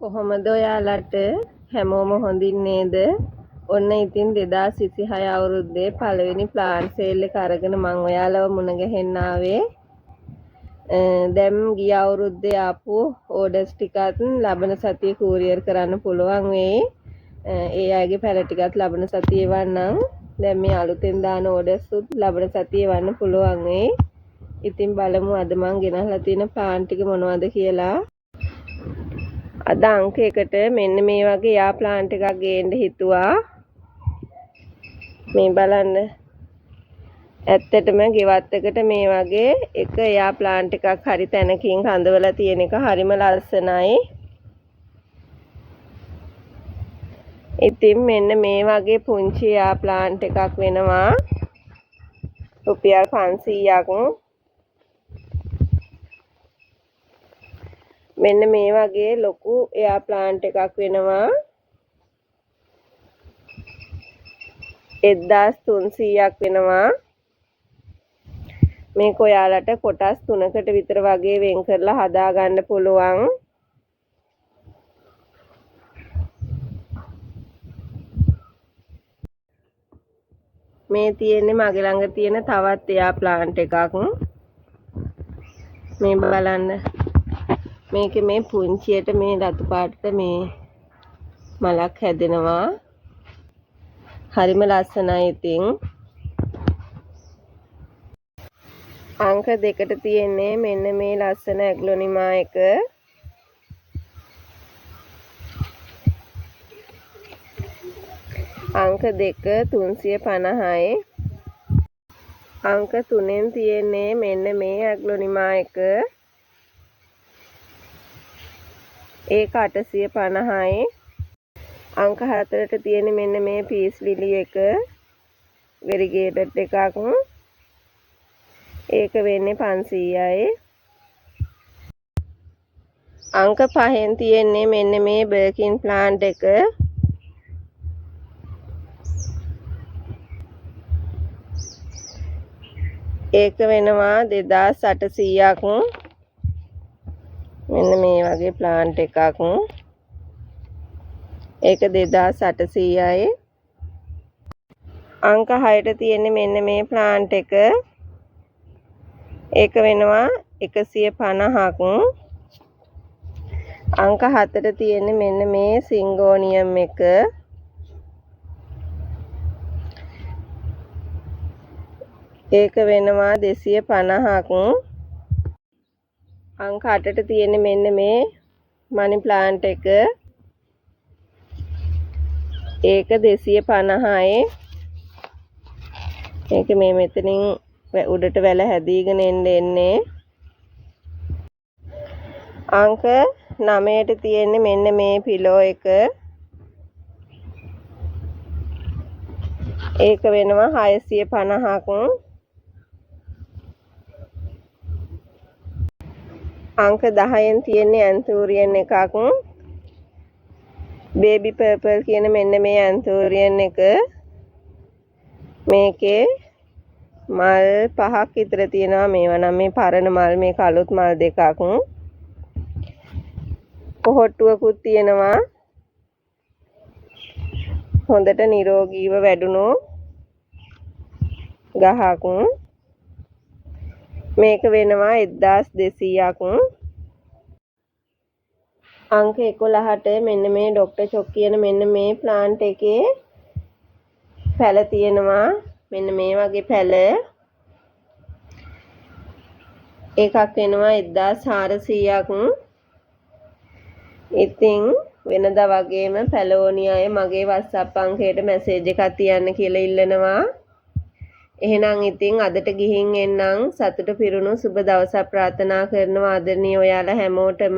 කොහොමද ඔයාලට හැමෝම හොඳින් නේද? ඔන්න ඉතින් 2026 අවුරුද්දේ පළවෙනි ප්ලාන් සේල් එක අරගෙන මම ඔයාලව මුණ ගැහෙන්න ආවේ. දැන් ගිය අවුරුද්දේ ආපු ඕඩර්ස් ටිකත් ලබන සතියේ කූරියර් කරන්න පුළුවන් වෙයි. ඒ අයගේ පැල ටිකත් ලබන සතියේ වන්නම්. දැන් මේ අලුතෙන් දාන ඕඩර්ස් උත් ලබන සතියේ වන්න පුළුවන් වෙයි. ඉතින් බලමු අද මම ගෙනහලා තියෙන ප්ලාන් ටික මොනවද කියලා. අද අංක එකට මෙන්න මේ වගේ යා ප්ලාන්ට් එකක් ගේන්න හිතුවා. මේ බලන්න. ඇත්තටම ගෙවත් එකට මේ වගේ එක යා ප්ලාන්ට් එකක් හරි තැනකින් හඳවලා තියෙන එක හරිම ලස්සනයි. ඉතින් මෙන්න මේ වගේ පුංචි යා ප්ලාන්ට් එකක් වෙනවා. රුපියල් 500ක්. මෙන්න මේ වගේ ලොකු එයා ප්ලාන්ට් එකක් වෙනවා 1300ක් වෙනවා. මේක ඔයාලට කොටස් 3කට විතර වගේ වෙන් කරලා හදා ගන්න පුළුවන්. මේ තියෙන්නේ මගේ ළඟ තියෙන තවත් එයා ප්ලාන්ට් එකක්. මේ බලන්න. මේකේ මේ පුංචියට මේ රතු පාටට මේ මලක් හැදෙනවා. හරිම ලස්සනයි ඉතින්. අංක 2ට තියෙන්නේ මෙන්න මේ ලස්සන ඇග්ලොනිමා එක. අංක 2 350යි. අංක 3ෙන් තියෙන්නේ මෙන්න මේ ඇග්ලොනිමා එක. ඒක 850යි. අංක 4ට තියෙන මෙන්න මේ පීස් ලිලි එක වෙරිගේටඩ් එකක්. ඒක වෙන්නේ 500යි. අංක 5ෙන් තියෙන්නේ මෙන්න මේ බර්කින් ප්ලාන්ට් එක. ඒක වෙනවා 2800ක්. මෙන්න මේ වගේ ප්ලාන්ට් එකක්. ඒක 2800යි. අංක 6ට තියෙන්නේ මෙන්න මේ ප්ලාන්ට් එක. ඒක වෙනවා 150ක්. අංක 7ට තියෙන්නේ මෙන්න මේ සිංගෝනියම් එක. ඒක වෙනවා 250ක්. අංක 8ට තියෙන්නේ මෙන්න මේ මනි ප්ලාන්ට් එක. ඒක 250යි. ඒක මේ මෙතනින් උඩට වැල හැදීගෙන එන්නේ. අංක 9ට තියෙන්නේ මෙන්න මේ පිලෝ එක. ඒක වෙනවා 650ක්. අංක 10න් තියෙන්නේ ඇන්තූරියන් එකක්. බේබි පර්පල් කියන මෙන්න මේ ඇන්තූරියන් එක. මේකේ මල් 5ක් විතර තියෙනවා. මේවා නම් මේ පරණ මල්, මේක අලුත් මල් දෙකක්. කොහොට්ටුවකුත් තියෙනවා. හොඳට නිරෝගීව වැඩුණු ගහක්. මේක වෙනවා 1200ක්. අංක 11ට මෙන්න මේ ඩොක්ටර් චොක් කියන මෙන්න මේ ප්ලාන්ට් එකේ පැල තියෙනවා. මෙන්න මේ වගේ පැල. එකක් වෙනවා 1400ක්. ඉතින් වෙනදා වගේම පැලෝනි අය මගේ WhatsApp අංකයට මැසේජ් එකක් තියන්න කියලා ඉල්ලනවා. එහෙනම් ඉතින් අදට ගිහින් එන්නම්. සතුට පිරුණු සුබ දවසක් ප්‍රාර්ථනා කරනවා ආදරණීය ඔයාලා හැමෝටම.